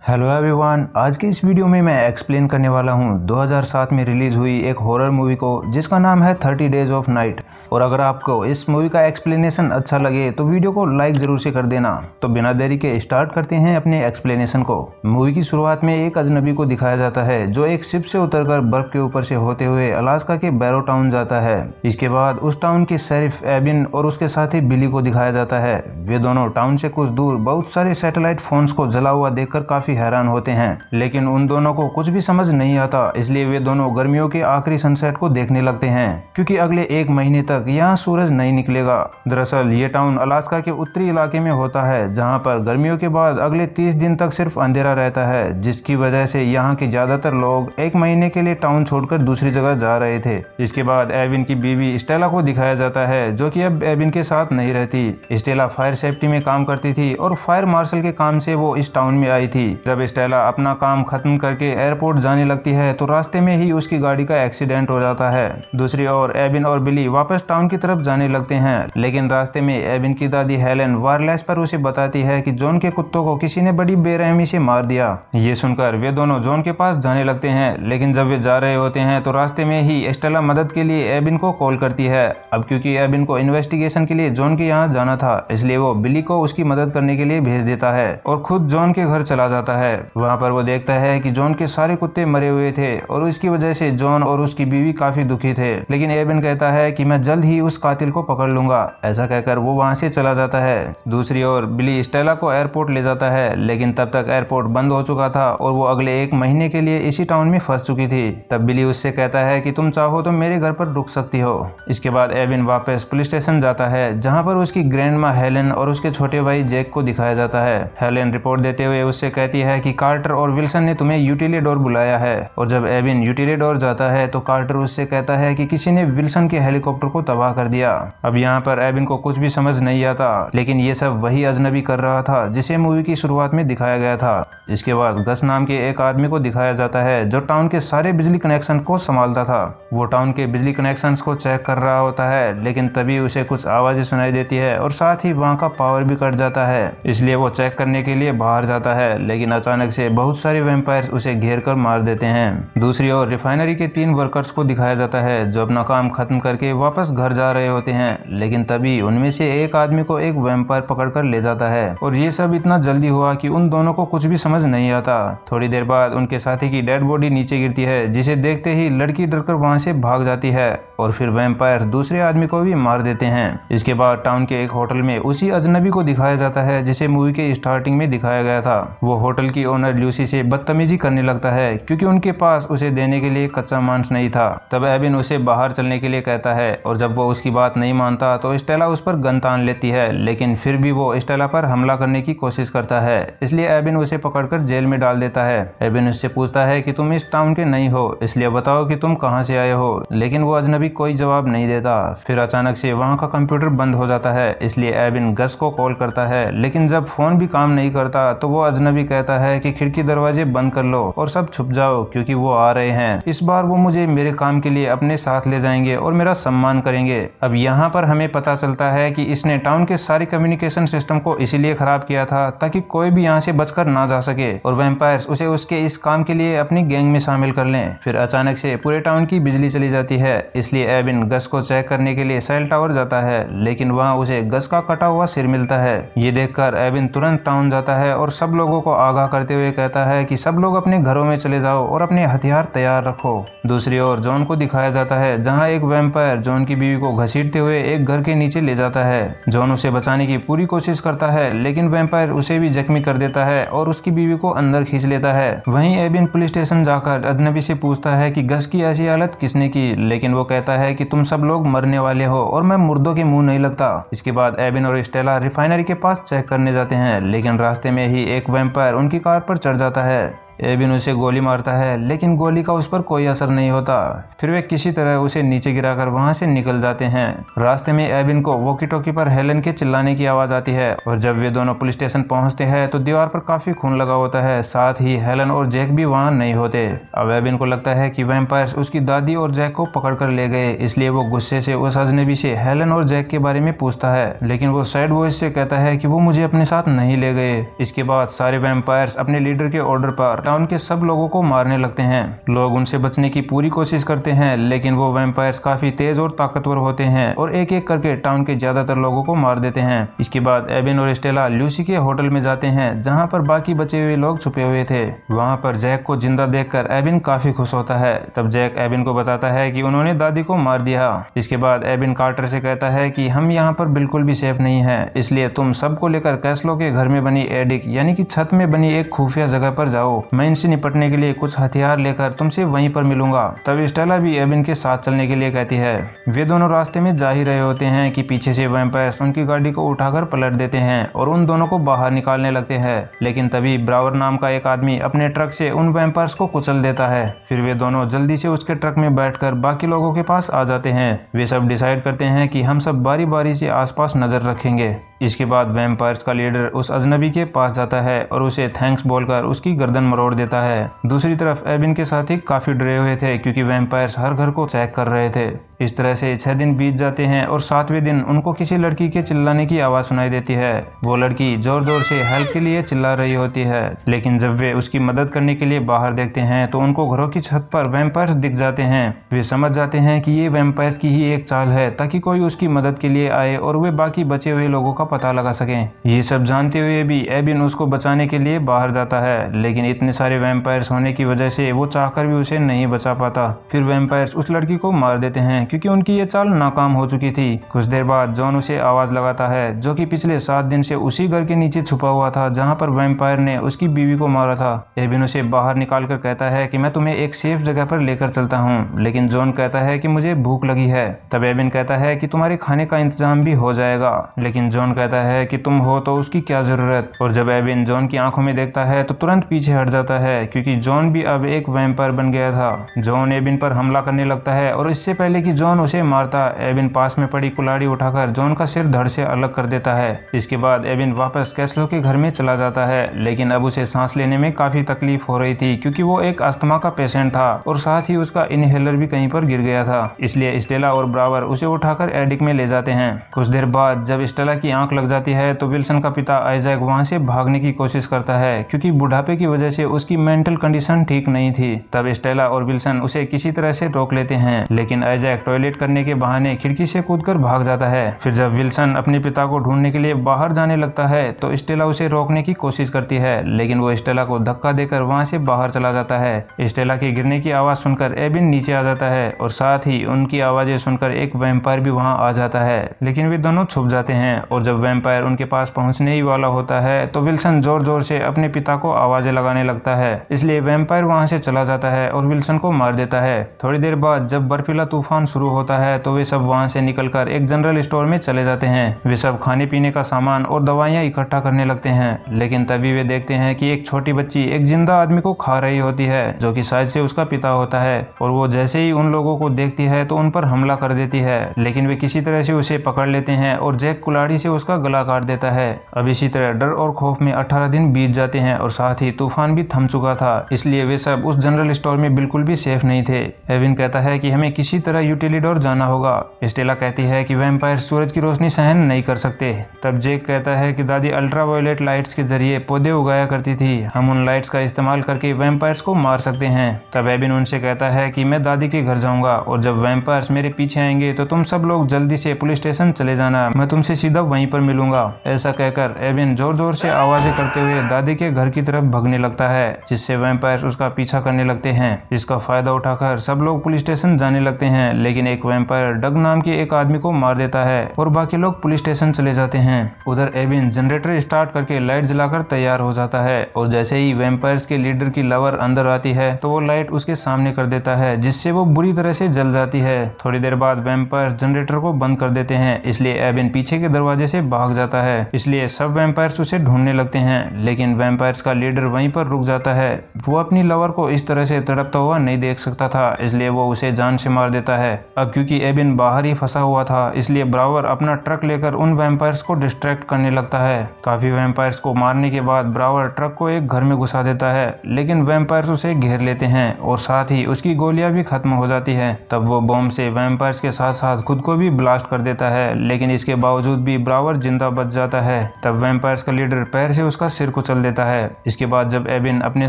Hello everyone, आज के इस वीडियो में मैं एक्सप्लेन करने वाला हूं 2007 में रिलीज हुई एक हॉरर मूवी को जिसका नाम है 30 डेज ऑफ नाइट। और अगर आपको इस मूवी का एक्सप्लेनेशन अच्छा लगे तो वीडियो को लाइक जरूर से कर देना। तो बिना देरी के स्टार्ट करते हैं अपने एक्सप्लेनेशन को। मूवी की शुरुआत में एक अजनबी को दिखाया जाता है जो एक शिप से उतरकर बर्फ के ऊपर से होते हुए अलास्का के बैरो टाउन जाता है। इसके बाद उस टाउन के शेरिफ एबिन और उसके साथी बिली को दिखाया जाता है। वे दोनों टाउन से कुछ दूर बहुत सारे सैटेलाइट फोन्स को जला हुआ देखकर काफी हैरान होते हैं, लेकिन उन दोनों को कुछ भी समझ नहीं आता। इसलिए वे दोनों गर्मियों के आखिरी सनसेट को देखने लगते हैं क्योंकि अगले एक महीने तक यहाँ सूरज नहीं निकलेगा। दरअसल ये टाउन अलास्का के उत्तरी इलाके में होता है जहाँ पर गर्मियों के बाद अगले 30 दिन तक सिर्फ अंधेरा रहता है, जिसकी वजह से यहाँ के ज्यादातर लोग एक महीने के लिए टाउन छोड़कर दूसरी जगह जा रहे थे। इसके बाद एविन की बीवी स्टेला को दिखाया जाता है जो कि अब एविन के साथ नहीं रहती। स्टेला फायर सेफ्टी में काम करती थी और फायर मार्शल के काम से वो इस टाउन में आई थी। जब स्टेला अपना काम खत्म करके एयरपोर्ट जाने लगती है तो रास्ते में ही उसकी गाड़ी का एक्सीडेंट हो जाता है। दूसरी ओर एबिन और बिली वापस टाउन की तरफ जाने लगते हैं, लेकिन रास्ते में एबिन की दादी हेलेन वायरलेस पर उसे बताती है कि जॉन के कुत्तों को किसी ने बड़ी बेरहमी से मार दिया। ये सुनकर वे दोनों जॉन के पास जाने लगते हैं, लेकिन जब वे जा रहे होते हैं तो रास्ते में ही स्टेला मदद के लिए एबिन को कॉल करती है। अब क्योंकि एबिन को इन्वेस्टिगेशन के लिए जॉन के यहाँ जाना था, इसलिए वो बिली को उसकी मदद करने के लिए भेज देता है और खुद जॉन के घर चला जाता है। वहाँ पर वो देखता है कि जॉन के सारे कुत्ते मरे हुए थे और इसकी वजह से जॉन और उसकी बीवी काफी दुखी थे, लेकिन एबिन कहता है कि मैं जल्द ही उस कातिल को पकड़ लूंगा। ऐसा कहकर वो वहाँ से चला जाता है। दूसरी ओर बिली स्टेला को एयरपोर्ट ले जाता है, लेकिन तब तक एयरपोर्ट बंद हो चुका था और वो अगले एक महीने के लिए इसी टाउन में फंस चुकी थी। तब बिली उससे कहता है कि तुम चाहो तो मेरे घर पर रुक सकती हो। इसके बाद एबिन वापस पुलिस स्टेशन जाता है जहाँ पर उसकी ग्रैंड माँ हेलेन और उसके छोटे भाई जैक को दिखाया जाता है। हेलेन रिपोर्ट देते हुए उससे कहती है कि कार्टर और विल्सन ने तुम्हें यूटिलिडोर बुलाया है। और जब एबिन यूटिलिडोर जाता है तो कार्टर उससे कहता है कि किसी ने विल्सन के हेलीकॉप्टर को तबाह कर दिया। अब यहाँ पर एबिन को कुछ भी समझ नहीं आता, लेकिन ये सब वही अजनबी कर रहा था जिसे मूवी की शुरुआत में दिखाया गया था। इसके बाद गस नाम के एक आदमी को दिखाया जाता है जो टाउन के सारे बिजली कनेक्शन को संभालता था। वो टाउन के बिजली कनेक्शन को चेक कर रहा होता है, लेकिन तभी उसे कुछ आवाजें सुनाई देती है और साथ ही वहाँ का पावर भी कट जाता है। इसलिए वो चेक करने के लिए बाहर जाता है, लेकिन अचानक से बहुत सारे वैम्पायर्स उसे घेर कर मार देते हैं। दूसरी ओर रिफाइनरी के 3 वर्कर्स को दिखाया जाता है जो अपना काम खत्म करके वापस घर जा रहे होते हैं, लेकिन तभी उनमें से एक आदमी को एक वैम्पायर पकड़कर ले जाता है। और ये सब इतना जल्दी हुआ कि उन दोनों को कुछ भी समझ नहीं आता। थोड़ी देर बाद उनके साथी की डेड बॉडी नीचे गिरती है, जिसे देखते ही लड़की डरकर वहां से भाग जाती है और फिर वैम्पायर दूसरे आदमी को भी मार देते हैं। इसके बाद टाउन के एक होटल में उसी अजनबी को दिखाया जाता है जिसे मूवी के स्टार्टिंग में दिखाया गया था। वो होटल की ओनर ल्यूसी से बदतमीजी करने लगता है क्योंकि उनके पास उसे देने के लिए कच्चा मांस नहीं था। तब एबिन उसे बाहर चलने के लिए कहता है और जब वो उसकी बात नहीं मानता तो स्टेला उस पर गन तान लेती है, लेकिन फिर भी वो स्टेला पर हमला करने की कोशिश करता है। इसलिए एबिन उसे पकड़कर जेल में डाल देता है। एबिन उससे पूछता है कि तुम इस टाउन के नहीं हो, इसलिए बताओ कि तुम कहां से आए हो, लेकिन वो अजनबी कोई जवाब नहीं देता। फिर अचानक से वहां का कंप्यूटर बंद हो जाता है, इसलिए एबिन गस को कॉल करता है, लेकिन जब फोन भी काम नहीं करता तो वो अजनबी कहता है कि खिड़की दरवाजे बंद कर लो और सब छुप जाओ क्योंकि वो आ रहे हैं। इस बार वो मुझे मेरे काम के लिए अपने साथ ले जाएंगे और मेरा सम्मान करेंगे। अब यहाँ पर हमें पता चलता है कि इसने टाउन के सारे कम्युनिकेशन सिस्टम को इसीलिए खराब किया था ताकि कोई भी यहाँ से बचकर ना जा सके और वैम्पायर्स उसे उसके इस काम के लिए अपनी गैंग में शामिल कर लें। फिर अचानक से पूरे टाउन की बिजली चली जाती है, इसलिए एबिन गस को चेक करने के लिए सेल टावर जाता है, लेकिन वहाँ उसे गस का कटा हुआ सिर मिलता है। ये देखकर एबिन तुरंत टाउन जाता है और सब लोगों को आगाह करते हुए कहता है कि सब लोग अपने घरों में चले जाओ और अपने हथियार तैयार रखो। दूसरी ओर जॉन को दिखाया जाता है जहां एक वैम्पायर जॉन की बीवी को घसीटते हुए एक घर के नीचे ले जाता है। जॉन उसे बचाने की पूरी कोशिश करता है, लेकिन वैम्पायर उसे भी जख्मी कर देता है और उसकी बीवी को अंदर खींच लेता है। वहीं एबिन पुलिस स्टेशन जाकर अजनबी से पूछता है कि गस की ऐसी हालत किसने की, लेकिन वो कहता है कि तुम सब लोग मरने वाले हो और मैं मुर्दों के मुंह नहीं लगता। इसके बाद एबिन और स्टेला रिफाइनरी के पास चेक करने जाते हैं, लेकिन रास्ते में ही एक वैम्पायर उनकी कार पर चढ़ जाता है। एबिन उसे गोली मारता है लेकिन गोली का उस पर कोई असर नहीं होता। फिर वे किसी तरह उसे नीचे गिराकर वहां से निकल जाते हैं। रास्ते में एबिन को वॉकी टॉकी पर हेलन के चिल्लाने की आवाज आती है और जब वे दोनों पुलिस स्टेशन पहुंचते हैं तो दीवार पर काफी खून लगा होता है, साथ ही हेलन और जैक भी वहां नहीं होते। अब एबिन को लगता है कि वैम्पायर्स उसकी दादी और जैक को पकड़ कर ले गए, इसलिए वो गुस्से से उस अजनबी से हेलन और जैक के बारे में पूछता है, लेकिन वो सैड वॉइस से कहता है कि वो मुझे अपने साथ नहीं ले गए। इसके बाद सारे वैम्पायर्स अपने लीडर के ऑर्डर पर टाउन के सब लोगों को मारने लगते हैं। लोग उनसे बचने की पूरी कोशिश करते हैं लेकिन वो वैम्पायर्स काफी तेज और ताकतवर होते हैं और एक एक करके टाउन के ज्यादातर लोगों को मार देते हैं। इसके बाद एबिन और स्टेला ल्यूसी के होटल में जाते हैं जहां पर बाकी बचे हुए लोग छुपे हुए थे। वहां पर जैक को जिंदा देखकर एबिन काफी खुश होता है। तब जैक एबिन को बताता है कि उन्होंने दादी को मार दिया। इसके बाद एबिन कार्टर से कहता है कि हम यहाँ पर बिल्कुल भी सेफ नहीं है, इसलिए तुम सबको लेकर कैसलो के घर में बनी एडिक यानी कि छत में बनी एक खुफिया जगह पर जाओ। मैं इनसे निपटने के लिए कुछ हथियार लेकर तुमसे वहीं पर मिलूंगा। तब स्टेला भी एबिन के साथ चलने के लिए कहती है। वे दोनों रास्ते में जा ही रहे होते हैं कि पीछे से वैम्पायर्स उनकी गाड़ी को उठाकर पलट देते हैं और उन दोनों को बाहर निकालने लगते हैं। लेकिन तभी ब्रावर नाम का एक आदमी अपने ट्रक से उन वैम्पायर्स को कुचल देता है। फिर वे दोनों जल्दी से उसके ट्रक में बैठकर बाकी लोगों के पास आ जाते हैं। वे सब डिसाइड करते हैं कि हम सब बारी बारी से आसपास नजर रखेंगे। इसके बाद वैम्पायर्स का लीडर उस अजनबी के पास जाता है और उसे थैंक्स बोलकर उसकी गर्दन मरोड़ देता है। दूसरी तरफ एबिन के साथी काफी डरे हुए थे क्योंकि वैम्पायर्स हर घर को चेक कर रहे थे। इस तरह से 6 दिन बीत जाते हैं और 7वें दिन उनको किसी लड़की के चिल्लाने की आवाज सुनाई देती है। वो लड़की जोर जोर से हेल्प के लिए चिल्ला रही होती है, लेकिन जब वे उसकी मदद करने के लिए बाहर देखते हैं तो उनको घरों की छत पर वैम्पायर्स दिख जाते हैं। वे समझ जाते हैं कि ये वैम्पायर्स की ही एक चाल है ताकि कोई उसकी मदद के लिए आए और वे बाकी बचे हुए लोगों का पता लगा सकें। ये सब जानते हुए भी एबिन उसको बचाने के लिए बाहर जाता है, लेकिन इतने सारे वैम्पायर्स होने की वजह से वो चाहकर भी उसे नहीं बचा पाता। फिर वैम्पायर्स उस लड़की को मार देते हैं क्योंकि उनकी ये चाल नाकाम हो चुकी थी। कुछ देर बाद जॉन उसे आवाज लगाता है, जो कि पिछले 7 दिन से उसी घर के नीचे छुपा हुआ था जहां पर वैम्पायर ने उसकी बीवी को मारा था। एबिन उसे बाहर निकालकर कहता है कि मैं तुम्हें एक सेफ जगह पर लेकर चलता हूँ, लेकिन जॉन कहता है कि मुझे भूख लगी है। तब एबिन कहता है कि तुम्हारे खाने का इंतजाम भी हो जाएगा, लेकिन जॉन कहता है कि तुम हो तो उसकी क्या जरूरत। और जब एबिन जॉन की आंखों में देखता है तो तुरंत पीछे हट जाता है क्योंकि जॉन भी अब एक वैम्पायर बन गया था। जॉन एबिन पर हमला करने लगता है और इससे पहले कि जॉन उसे मारता, एबिन पास में पड़ी कुल्हाड़ी उठाकर जॉन का सिर धड़ से अलग कर देता है। इसके बाद एबिन वापस कैसलो के घर में चला जाता है, लेकिन अब उसे सांस लेने में काफी तकलीफ हो रही थी क्योंकि वो एक अस्थमा का पेशेंट था और साथ ही उसका इनहेलर भी कहीं पर गिर गया था। इसलिए स्टेला और ब्रावर उसे उठाकर एडिक में ले जाते हैं। कुछ देर बाद जब स्टेला की आंख लग जाती है तो विल्सन का पिता आइजैक वहां से भागने की कोशिश करता है क्योंकि बुढ़ापे की वजह से उसकी मेंटल कंडीशन ठीक नहीं थी। तब स्टेला और विल्सन उसे किसी तरह से रोक लेते हैं, लेकिन आइजैक टॉयलेट करने के बहाने खिड़की से कूदकर भाग जाता है। फिर जब विल्सन अपने पिता को ढूंढने के लिए बाहर जाने लगता है तो स्टेला उसे रोकने की कोशिश करती है, लेकिन वो स्टेला को धक्का देकर वहां से बाहर चला जाता है। स्टेला के गिरने की आवाज सुनकर एबिन नीचे आ जाता है और साथ ही उनकी आवाजें सुनकर एक वैम्पायर भी वहां आ जाता है, लेकिन वे दोनों छुप जाते हैं। और जब वैम्पायर उनके पास पहुंचने ही वाला होता है तो विल्सन जोर जोर से अपने पिता को आवाजें लगाने लगता है, इसलिए वैम्पायर वहां से चला जाता है और विल्सन को मार देता है। थोड़ी देर बाद जब बर्फीला तूफान शुरू होता है तो वे सब वहां से निकलकर एक जनरल स्टोर में चले जाते हैं। वे सब खाने पीने का सामान और दवाइयां इकट्ठा करने लगते हैं, लेकिन तभी वे देखते हैं कि एक छोटी बच्ची एक जिंदा आदमी को खा रही होती है जो कि शायद से उसका पिता होता है। और वो जैसे ही उन लोगों को देखती है तो उन पर हमला कर देती है, लेकिन वे किसी तरह से उसे पकड़ लेते हैं और जैक कुल्हाड़ी से उसका गला काट देता है। अब इसी तरह डर और खौफ में 18 दिन बीत जाते हैं और साथ ही तूफान भी थम चुका था, इसलिए वे सब उस जनरल स्टोर में बिल्कुल भी सेफ नहीं थे। एविन कहता है कि हमें किसी तरह यूटिलिडोर जाना होगा। स्टेला कहती है कि वैम्पायर सूरज की रोशनी सहन नहीं कर सकते। तब जेक कहता है कि दादी अल्ट्रावायलेट लाइट्स के जरिए पौधे उगाया करती थी, हम उन लाइट्स का इस्तेमाल करके वैम्पायर्स को मार सकते हैं। तब एबिन उनसे कहता है कि मैं दादी के घर जाऊंगा और जब वैम्पायर्स मेरे पीछे आएंगे तो तुम सब लोग जल्दी से पुलिस स्टेशन चले जाना, मैं तुमसे सीधा वहीं पर मिलूंगा। ऐसा कहकर एबिन जोर जोर से आवाजें करते हुए दादी के घर की तरफ भागने लगता है, जिससे वैम्पायर्स उसका पीछा करने लगते हैं। इसका फायदा उठाकर सब लोग पुलिस स्टेशन जाने लगते हैं, लेकिन एक वैम्पायर डग नाम के एक आदमी को मार देता है और बाकी लोग पुलिस स्टेशन चले जाते हैं। उधर एबिन जनरेटर स्टार्ट करके लाइट जलाकर तैयार हो जाता है और जैसे ही वैम्पायर्स के लीडर की लवर अंदर आती है तो वो लाइट उसके सामने कर देता है, जिससे वो बुरी तरह से जल जाती है। थोड़ी देर बाद वैम्पायर्स जनरेटर को बंद कर देते हैं, इसलिए एबिन पीछे के दरवाजे से भाग जाता है। इसलिए सब वैम्पायर्स उसे ढूंढने लगते हैं, लेकिन वैम्पायर्स का लीडर वहीं पर रुक जाता है। वो अपनी लवर को इस तरह से तड़पता हुआ नहीं देख सकता था, इसलिए वो उसे जान से मार देता है। अब क्योंकि एबिन बाहर ही फंसा हुआ था, इसलिए ब्रावर अपना ट्रक लेकर उन वैम्पायर्स को डिस्ट्रैक्ट करने लगता है। काफी वैम्पायर्स को मारने के बाद ब्रावर ट्रक को एक घर में घुसा देता है, लेकिन वैम्पायर्स उसे घेर लेते हैं और साथ ही उसकी गोलियां भी खत्म हो जाती है। तब वो बॉम्ब से वैम्पायर्स के साथ साथ खुद को भी ब्लास्ट कर देता है, लेकिन इसके बावजूद भी ब्रावर जिंदा बच जाता है। तब वैम्पायर्स का लीडर पैर से उसका सिर कुचल देता है। इसके बाद जब एबिन अपने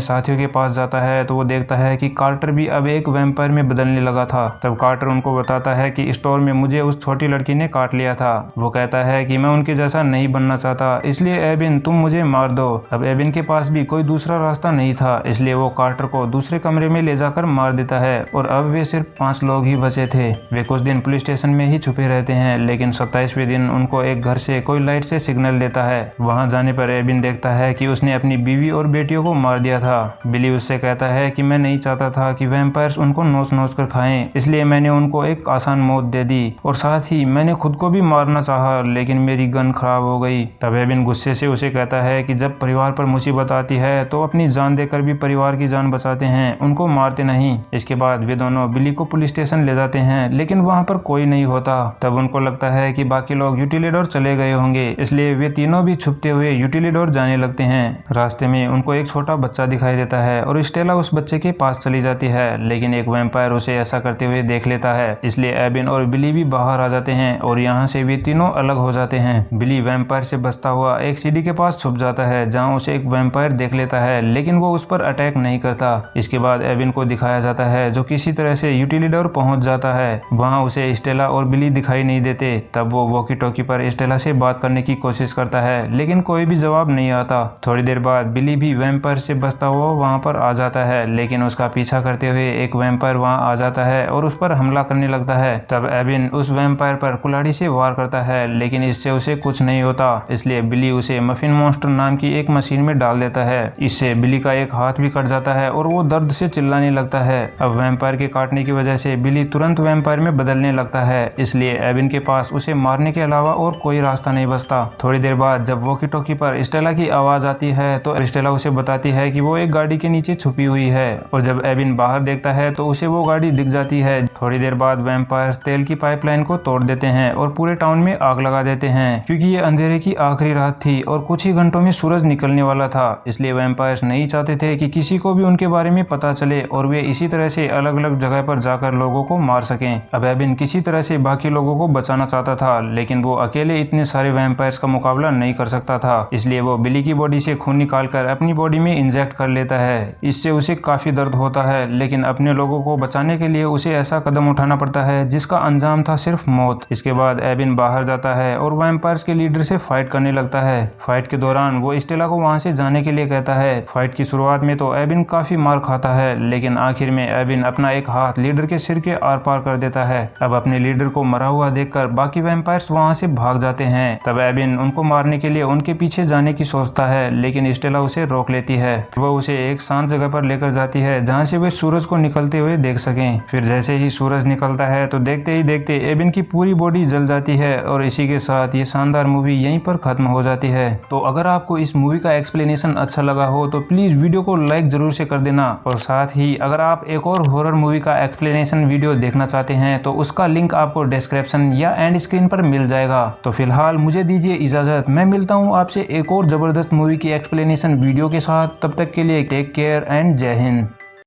साथियों के पास जाता है तो वो देखता है कि कार्टर भी अब एक वैम्पायर में बदलने लगा था। तब कार्टर उनको बताता है कि स्टोर में मुझे उस छोटी लड़की ने काट लिया था। वो कहता है कि मैं उनके जैसा नहीं बनना चाहता, इसलिए एबिन तुम मुझे मार दो। अब एबिन के पास भी कोई दूसरा रास्ता नहीं था, इसलिए वो कार्टर को दूसरे कमरे में ले जाकर मार देता है और अब वे सिर्फ 5 लोग ही बचे थे। वे कुछ दिन पुलिस स्टेशन में ही छुपे रहते हैं, लेकिन 27वें दिन उनको एक घर से कोई लाइट से सिग्नल देता है। वहां जाने पर एबिन देखता है कि उसने अपनी बीवी और बेटियों को मार दिया था। बिली उससे कहता है कि मैं नहीं चाहता था कि वैम्पायर्स उनको नोच नोच कर खाएं, इसलिए मैंने उनको एक आसान मौत दे दी और साथ ही मैंने खुद को भी मारना चाहा, लेकिन मेरी गन खराब हो गई। तब एबिन गुस्से से उसे कहता है कि जब परिवार पर मुसीबत आती है तो अपनी जान देकर भी परिवार की जान बचाते हैं, उनको मारते नहीं। इसके बाद वे दोनों बिली को पुलिस स्टेशन ले जाते हैं, लेकिन वहां पर कोई नहीं होता। तब उनको लगता है कि बाकी लोग यूटिलिडोर चले गए होंगे, इसलिए वे तीनों भी छुपते हुए यूटिलिडोर जाने लगते हैं। रास्ते में उनको एक छोटा बच्चा दिखाई देता है और स्टेला उस बच्चे के पास चली जाती है, लेकिन एक वैम्पायर उसे ऐसा करते हुए देख लेता है, इसलिए एबिन और बिली भी बाहर आ जाते हैं और यहाँ से वे तीनों अलग हो जाते हैं। बिली वैम्पायर से बचता हुआ एक सीढ़ी के पास छुप जाता है, जहाँ उसे एक वैम्पायर देख लेता है, लेकिन वो उस पर अटैक नहीं करता। इसके बाद एबिन को दिखाया जाता है, जो किसी तरह से यूटिलिडोर पहुंच जाता है। वहां उसे स्टेला और बिली दिखाई नहीं देते। तब वो वॉकी टॉकी पर स्टेला से बात करने की कोशिश करता है, लेकिन कोई भी जवाब नहीं आता। थोड़ी देर बाद बिली भी वैम्पायर से बचता हुआ वहां पर आ जाता है, लेकिन उसका पीछा करते हुए एक वैम्पायर वहां आ जाता है और उस पर हमला करने लगता है। तब एबिन उस वैम्पायर पर कुल्हाड़ी से वार करता है, लेकिन इससे उसे कुछ नहीं होता, इसलिए बिली उसे मफिन मॉन्स्टर नाम की एक मशीन में डाल देता है। इससे बिली का एक हाथ भी कट जाता है और वो दर्द से चिल्लाने लगता है। अब वैम्पायर के काटने की वजह से बिली तुरंत वैम्पायर में बदलने लगता है, इसलिए एबिन के पास उसे मारने के अलावा और कोई रास्ता नहीं बचता। थोड़ी देर बाद जब वॉकी टॉकी पर स्टेला की आवाज आती है तो स्टेला उसे बताती है कि वो एक गाड़ी के नीचे छुपी हुई है, और जब एबिन बाहर देखता है तो उसे वो गाड़ी दिख जाती है। थोड़ी देर बाद वैम्पायर तेल की पाइपलाइन को तोड़ देते हैं और पूरे टाउन में आग लगा देते हैं, क्योंकि ये अंधेरे की आखिरी रात थी और कुछ ही घंटों में सूरज निकलने वाला था। इसलिए वैम्पायर्स नहीं चाहते थे कि किसी को भी उनके बारे में पता चले और वे इसी तरह से अलग अलग जगह पर जाकर लोगों को मार सकें। अब एबिन किसी तरह से बाकी लोगों को बचाना चाहता था, लेकिन वो अकेले इतने सारे वैम्पायर्स का मुकाबला नहीं कर सकता था, इसलिए वो बिली की बॉडी से खून निकालकर अपनी बॉडी में इंजेक्ट कर लेता है। इससे उसे काफी दर्द होता है, लेकिन अपने लोगों को बचाने के लिए उसे ऐसा कदम उठाना पड़ता है जिसका अंजाम था सिर्फ मौत। इसके बाद एबिन बाहर जाता है और वैम्पायर्स के लीडर से फाइट करने लगता है। फाइट के दौरान वो स्टेला को वहां से जाने के लिए कहता है। फाइट की शुरुआत में तो एबिन काफी मार खाता है, लेकिन आखिर में एबिन अपना एक हाथ लीडर के सिर के आर पार कर देता है। अब अपने लीडर को मरा हुआ देखकर बाकी वैम्पायर्स वहां से भाग जाते हैं। तब एबिन उनको मारने के लिए उनके पीछे जाने की सोचता है, लेकिन स्टेला उसे रोक लेती है। वो उसे एक शांत जगह पर लेकर जाती है जहाँ से वे सूरज को निकलते हुए देख सकें। फिर जैसे ही सूरज निकलता है तो देखते ही देखते एबिन की पूरी बॉडी जल जाती है और इसी के साथ ये शानदार मूवी यहीं पर खत्म हो जाती है। तो अगर आपको इस मूवी का एक्सप्लेनेशन अच्छा लगा हो तो प्लीज वीडियो को लाइक जरूर से कर देना, और साथ ही अगर आप एक और हॉरर मूवी का एक्सप्लेनेशन वीडियो देखना चाहते हैं तो उसका लिंक आपको डिस्क्रिप्शन या एंड स्क्रीन पर मिल जाएगा। तो फिलहाल मुझे दीजिए इजाजत, मैं मिलता हूँ आपसे एक और जबरदस्त मूवी की एक्सप्लेनेशन वीडियो के साथ। तब तक के लिए टेक केयर एंड जय हिंद।